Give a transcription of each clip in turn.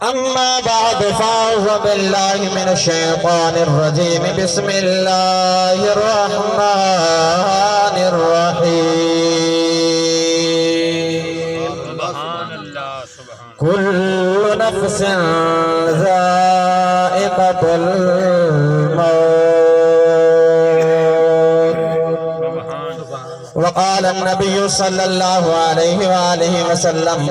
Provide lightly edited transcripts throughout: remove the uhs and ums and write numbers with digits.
أما بعد فأعوذ بالله من الشيطان الرجيم بسم الله الرحمن الرحيم كل نفس ذائقة الموت وقال النبي صلى الله عليه وآله وسلم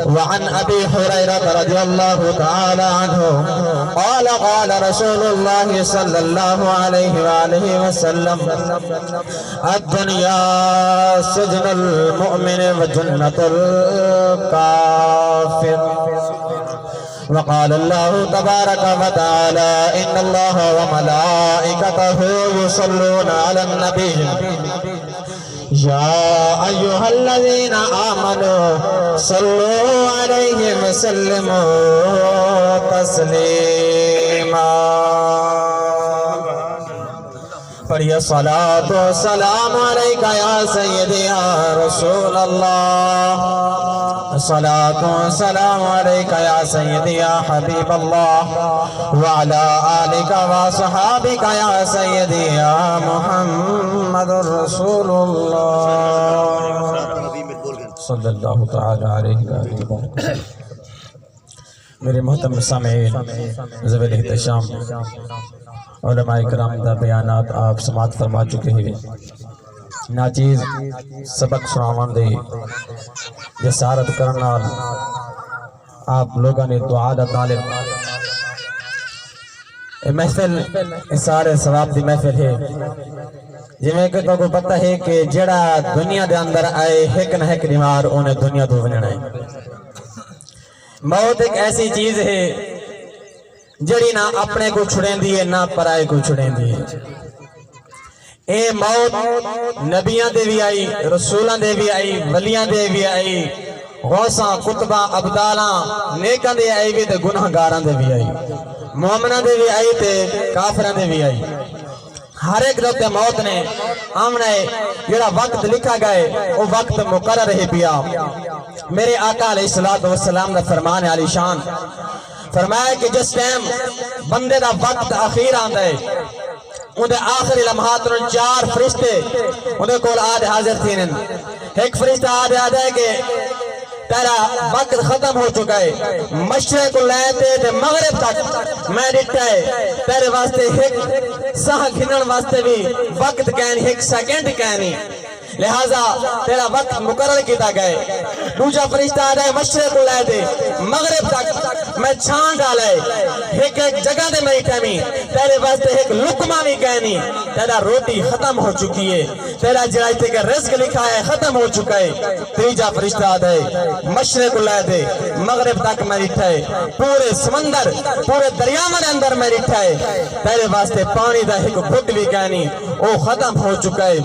وعن أبي هريرة رضي الله تعالى عنه قال قال رسول الله صلى الله عليه وآله وسلم الدنيا سجن المؤمن وجنة الكافر وقال الله تبارك وتعالى إن الله وملائكته يصلون على النبي يا أيها الذين آمنوا صلوا عليه وسلموا تسليما پڑھیے صلاۃ و سلام علیکہ یا سیدی یا رسول اللہ صلاۃ و سلام علیکہ یا سیدی یا حبیب اللہ وعلی آلکہ و صحابکہ یا سیدی یا محمد رسول اللہ صلی اللہ تعالی علیہ وسلم۔ میرے محترم سامعین، ذویل احتشام، علماء کرام دا بیانات آپ سماعت فرما چکے ہیں۔ ناچیز سبق سناون دے جسارت کرنا آپ لوگوں نے دعا دا طالب محفل سارے ثواب دی محفل ہے جی میں کہ تو کو پتہ ہے کہ جڑا دنیا دے اندر آئے ایک نہ ایک بیمار انہیں دنیا تو ونجنا ہے۔ موت ایک ایسی چیز ہے جڑی نہ اپنے کو چھڑیں دیئے نہ پرائے کو چھڑیں دیئے۔ اے موت نبیاں دے بھی آئی، رسولاں دے بھی آئی، ولیاں دے بھی آئی، غوثاں، قطباں، عبدالاں، نیکاں دے آئی بھی تے گناہگاراں دے بھی آئی، مومناں دے بھی آئی تے کافراں دے بھی آئی۔ ہر ایک دفعہ موت نے آمنے جڑا وقت لکھا گئے وہ وقت مقرر ہے پیا۔ میرے آقا علیہ السلام دا فرمان علی شان فرمایا کہ جس ٹائم بندے دا وقت آخیر آندہ ہے اندھے آخری لمحات ان 4 فرشتے اندھے کول آدھے حاضر تھین۔ ایک فرشتہ آدھے ہے کہ تیرا وقت ختم ہو چکا ہے، مشرق کو لیتے تھے مغرب تک میں ڈٹا ہے تیرے واسطے ایک ساہ گھنن واسطے بھی وقت کہنی، ایک سیکنڈ کہنی، لہذا تیرا وقت مقرر کیتا گئے۔ دوجا فرشتہ آ رہے مشرق کو لائے دے مغرب تک میں چھان ڈالے ایک جگہ دے میں ٹائمی تیرے واسطے ایک لقمہ بھی کہنی، تیرا روٹی ختم ہو چکی ہے، تیرا جرائتے کا رزق لکھا ہے ختم ہو چکا ہے۔ تیجا فرشتہ آ رہے مشرق کو لائے دے مغرب تک میں ریٹھا ہے، پورے سمندر پورے دریا میں اندر میں ریٹھا ہے، تیرے واسطے پانی دا ایک گھٹ بھی کہنی وہ ختم ہو چکا ہے۔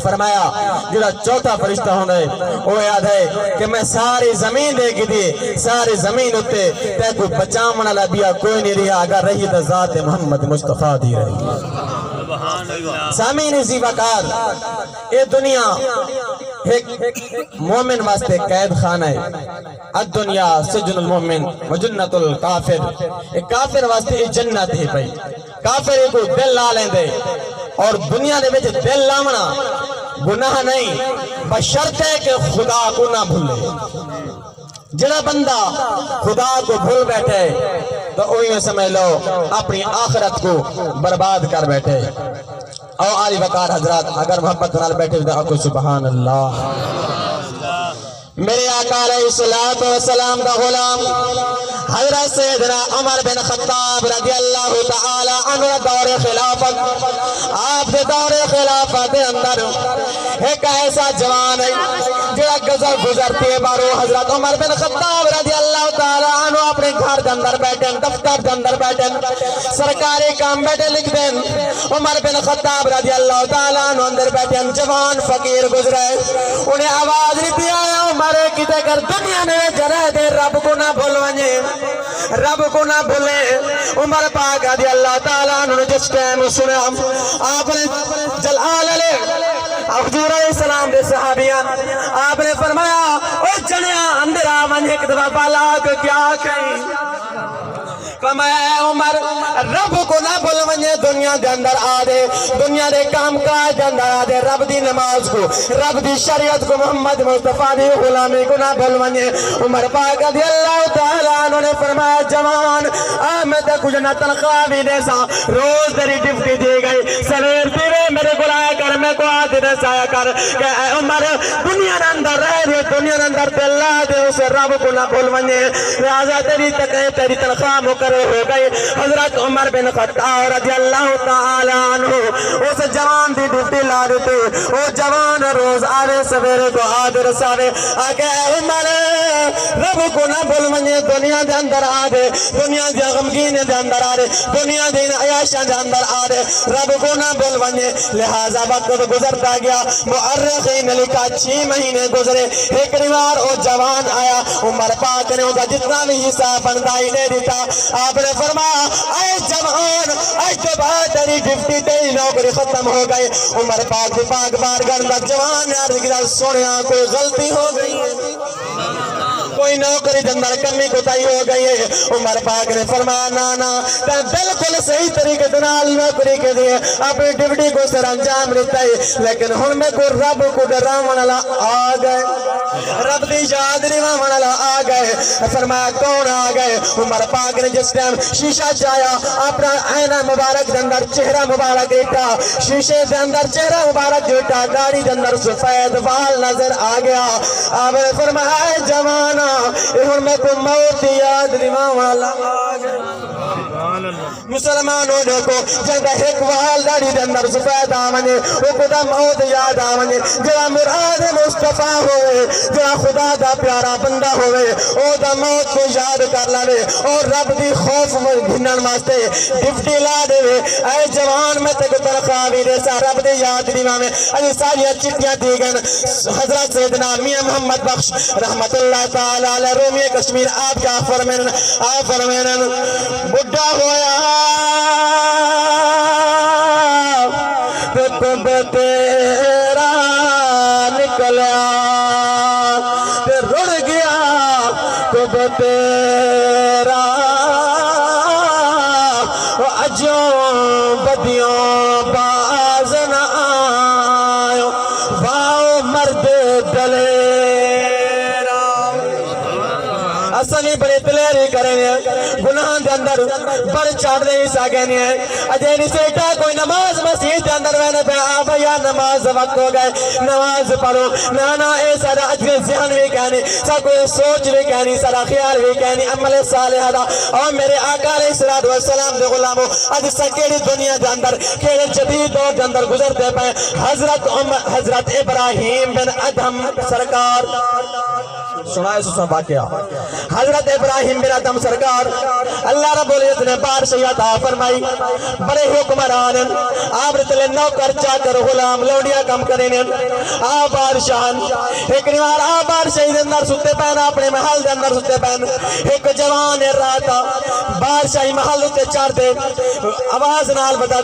فرمایا جڑا چوتھا فرشتہ ہونا ہے وہ یاد ہے کہ میں ساری زمین دے کی دی، ساری زمین ہوتے تے کوئی بچامنا لبیا کوئی نہیں رہا، اگر رہی تو ذات محمد مصطفیٰ دی رہی۔ سامین اسی وقار یہ دنیا ایک مومن واسطے قید خانہ ہے۔ الدنیا سجن المومن وجنت الکافر، ایک کافر واسطے یہ جنت ہے بھائی۔ کافر کو دل لا لیں دے اور دنیا دے وچ دل لاونا گناہ نہیں، بشرط ہے کہ خدا کو نہ بھولے۔ جڑا بندہ خدا کو بھول بیٹھے تو اوہی میں سمجھ لو اپنی آخرت کو برباد کر بیٹھے۔ او عالی وقار حضرات اگر محبت نال بیٹھے تو آکو سبحان اللہ۔ میرے آقا علیہ السلام کا غلام حضرت سیدنا عمر بن خطاب رضی اللہ تعالی عنہ دور خلافت، آپ دے دور خلافت اندر ایک ایسا جوان ہے جڑا گزرتی ہے بارو حضرت عمر بن خطاب رضی اللہ تعالی عنہ اپنے گھر کے اندر بیٹھے، دفتر کے اندر بیٹھے، سرکاری کام بیٹھے لکھ دیں۔ عمر بن خطاب رضی اللہ تعالی عنہ اندر بیٹھے، جوان فقیر گزرے، انہیں آواز دیتی آیا عمر کتے کر دنیا میں جرہ دے رب کو نہ بھولونے، رب کو نہ بھولے۔ عمر پاک رضی اللہ تعالیٰ عنہ نے جس ٹائم سنے آپ نے جلال علیہ حضور علیہ السلام دے صحابیان آپ نے فرمایا او جنیا اندر آمن ایک دفعہ بالا کہ کیا کہیں فرمایا عمر رب کو نہ بھول ونجے دنیا دے اندر آ دے دنیا دے کام کاج دے اندر آ دے رب دی نماز کو رب دی شریعت کو محمد مصطفیٰ دی غلامی کو نہ بھول ونجے عمر پاک رضی اللہ تعالیٰ عنہ نے فرمایا جوان میں تے کچھ نہ تنخواہ بھی دے سا روز تیری ڈیوٹی دی گئی سویر تیرے میرے کو لایا کر میں کو آدھے دسایا کر کہ اے عمر دنیا دے اندر رہ دے دنیا دے اندر تے اللہ دے اسے رب کو نہ بھول ونجے لہذا تیری تنخواہ مقرر ہو گئی حضرت عمر بن خطاب رضی اللہ تعالیٰ عنہ اس جوان دی ڈیوٹی لا دیتے وہ جوان روز آوے سویرے کو آدھے رساوے آکے اے عمر رب کو نہ بھول ونجے دنیا دے اندر آدھے دنیا دے غمگین دے اندر آدھے دنیا دے عیاشہ دے اندر آدھے رب کو نہ بھول ونجے لہذا وقت گزرتا گیا مؤرخین لکھا 6 مہینے گزرے ایک روار وہ جوان آیا عمر پاک نے ادا جتنا بھی حصہ بندائی دے دیتا آپ نے فرمایا اے جوان آج تو بعد تیری ڈیوٹی تیری نوکری ختم ہو گئی عمر پاک دی پاک بارگاہ اندر جوان نے عرض کیا سونیا کوئی غلطی ہو گئی ہے کوئی نوکری دے اندر کمی کوتاہی ہو گئی ہے عمر پاک نے فرمایا نا تے بالکل صحیح طریقے سے نوکری کے دیے اپنی ڈیوٹی کو سر انجام دیتا ہے لیکن ہن میں کو رب کو ڈراون والا آ گئے رب دی یاد دلاون والا آ گئے فرمایا کون آ گئے عمر پاک نے جس ٹائم شیشہ چایا اپنا آئینہ مبارک دے اندر چہرہ مبارک دیکھا شیشے دے اندر چہرہ مبارک دیکھا داڑھی دے اندر سفید بال نظر آ گیا آپ نے فرمایا جوانا ہن میں کو موت یاد دلاون والا آ گئے مسلمانوں دیکھو جنگا ایک وال داڑھی دے اندر سفید آمنے وہ خدا موت یاد آمنے جڑا مراد مصطفیٰ ہوئے جڑا خدا دا پیارا بندہ ہوئے او دا موت کو یاد کر لے اور رب دی خوف گھنن واسطے ڈیوٹی لا دے اے جوان میں تے کو تنخواہ بھی دے سا رب دی یاد دیواں میں اجی ساری چٹیاں دی گن حضرت سیدنا میاں محمد بخش رحمت اللہ تعالی علیہ رومی کشمیر آپ کیا فرمائن بڈھا ہویا کب تیرا نکلیا تے رڑ گیا کب تیرا اجوں بدیوں باز نہ آئو واؤ مرد دلیرا اصلی بڑے دلیری کریں گناہ دے اندر بڑھ چاڑ دے ہی ساگینی ہے اجے نہیں سیٹا کوئی نماز مسجد دے اندر وینے پہ آبھیا نماز وقت ہو گئے نماز پڑھو نانا اے سارا اجوے ذہن بھی کہنی سا کوئی سوچ بھی کہنی سارا خیال بھی کہنی عمل صالحہ دا اور میرے آقا علیہ السلام دے غلامو اج سکیڑی دنیا دے اندر کیڑے جدید دور دے اندر گزرتے پائے حضرت ابراہیم بن ادھم سرکار سنائے سن واقعہ حضرت ابراہیم بن ادھم سرکار اللہ رب العزت نے بارشاہی عطا فرمائی بڑے حکمران آپ رتلے نوکر چاکر غلام لوڈیا کم کریں آپ بارشاہن ایک نیوار آپ بارشاہی دے اندر ستے پہن اپنے محل دے اندر ستے پہن ایک جوان راتا بارشاہی محل ہوتے چار دے آواز نال بتا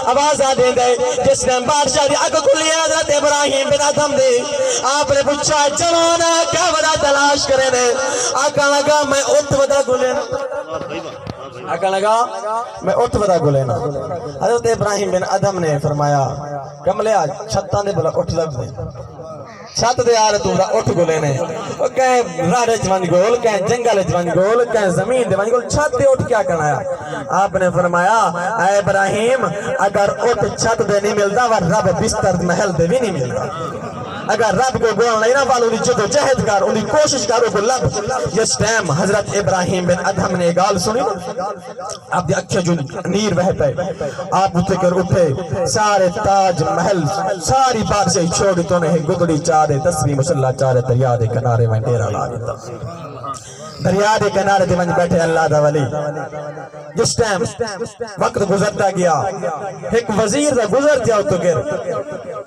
آواز آدھیں دے جس نے بارشاہ دی اگ کھلی حضرت ابراہیم بن ادھم دے آپ نے پوچھا جوانا کیا ودا تلاش کرے نے آقا لگا میں اٹھ ودا گلے آقا لگا میں اٹھ ودا گلے نا حضرت ابراہیم بن ادھم نے فرمایا کملے آج چھتاں دے بلا اٹھ لگ دے چھت دے آرہ تو اٹھ گلے نے وہ کہیں راڑے جوان گول کہیں جنگل جوان گول کہیں زمین دے گول چھت دے اٹھ کیا کرنا ہے آپ نے فرمایا اے ابراہیم اگر اٹھ چھت دے نہیں ملتا وہ رب بستر محل دے بھی نہیں ملتا اگر رب کو گوان لینا والوں نے جدو جہد کر انہی کوشش کرو کو لب جس ٹائم حضرت ابراہیم بن ادھم نے گال سنی آپ دی اکھیں جو نیر بہ پہ آپ اٹھے کر اٹھے سارے تاج محل ساری بات سے چھوڑی تو نے گدڑی چارے تصویر مسلح چارے دریا دے کنارے میں ڈیرا لاگتا دریا دے کنارے دے من بیٹھے اللہ دا ولی جس ٹائم وقت گزرتا گیا ایک وزیر دا گزر دیا تو گر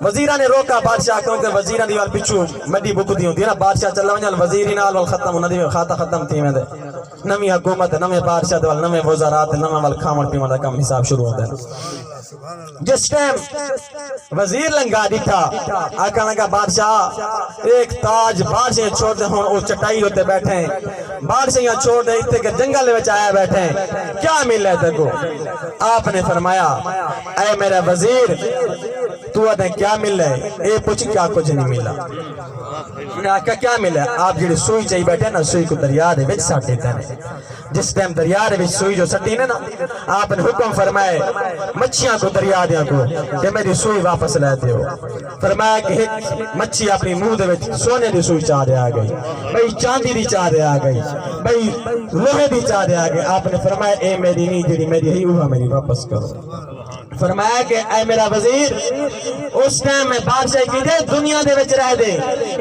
وزیرہ نے روکا بادشاہ کیونکہ وزیرہ دیوال پچھو مڈی بک دی ہوتی ہے نا بادشاہ چلا ونجال وزیری نال وال ختم ہونا دی خاطہ ختم تھی میں دے نمی حکومت نمی بادشاہ دیوال نمی وزارات نمی وال کھامن پیمان دا کم حساب شروع ہوتا ہے جس ٹائم وزیر لنگا دی تھا آقا لگا بادشاہ ایک تاج بادشاہ چھوڑتے ہوں اس چٹائی ہوتے بیٹھے ہیں بادشاہیاں چھوڑ دے اتنے کہ جنگل میں آیا بیٹھے ہیں کیا ملا ہے تکو آپ نے فرمایا اے میرا وزیر تو آدھے کیا مل ہے اے پوچھ کیا کچھ نہیں ملا کیا ملا ہے آپ جڑی سوئی چاہی بیٹھے نا سوئی کو دریا دے وچ ساٹے تینے جس ٹائم دریا دے وچ سوئی جو سٹی نے نا آپ نے حکم فرمائے مچھیاں کو دریا دیا کو کہ میری سوئی واپس لے دیو فرمایا کہ ایک مچھی اپنی منہ دے وچ سونے دی سوئی چاہ دے آ گئی بھئی چاندی دی چاہ دے آ گئی بھئی لوہے دی چاہ دے آ گئی آپ نے فرمایا اے میری نہیں جڑی میری ہی اوہا میری واپس کرو فرمایا کہ اے میرا وزیر اس ٹائم میں بادشاہ کی دے دنیا دے وچ رہ دے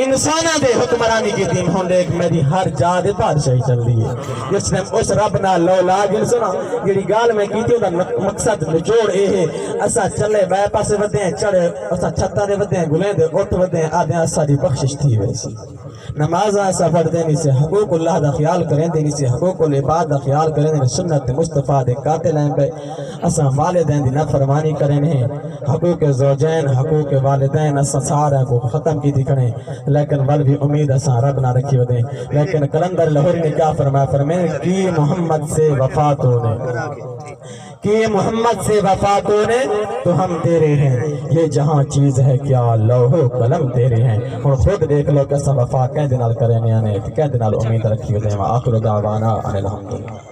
انسانہ دے حکمرانی کی تیم ہوں دے میری ہر جا دے بادشاہی چل رہی ہے اس ٹائم اس رب نہ لو لاگل سنا جڑی گال میں کی تھی دا مقصد نچوڑ اے ہے اسا چلے بے پاسے ودے ہیں چڑھے اسا چھتا دے ودے ہیں گلیں دے اٹھ ودے ہیں آدھے اسا دی بخشش تھی ویسی نمازہ ایسا پڑھ دینی سے حقوق اللہ دا خیال کریں دینی سے حقوق العباد دا خیال کریں دینی سنت مصطفیٰ دے قاتل ہیں پہ اسا والدین دی نافرمانی کریں ہیں حقوق زوجین حقوق والدین اسا سارا کو ختم کی دکھنے لیکن ول بھی امید اسا رب نہ رکھی ودیں لیکن کلندر لاہوری نے کیا فرمایا فرمائے کی محمد سے وفات ہونے کہ محمد سے وفات ہونے تو ہم تیرے ہیں یہ جہاں چیز ہے کیا لوح و قلم تیرے ہیں اور خود دیکھ لو کہ سب وفا کہہ دنال کرنے آنے کہہ دنال امید رکھی ہوتے ہیں آخر دعوانا الحمدللہ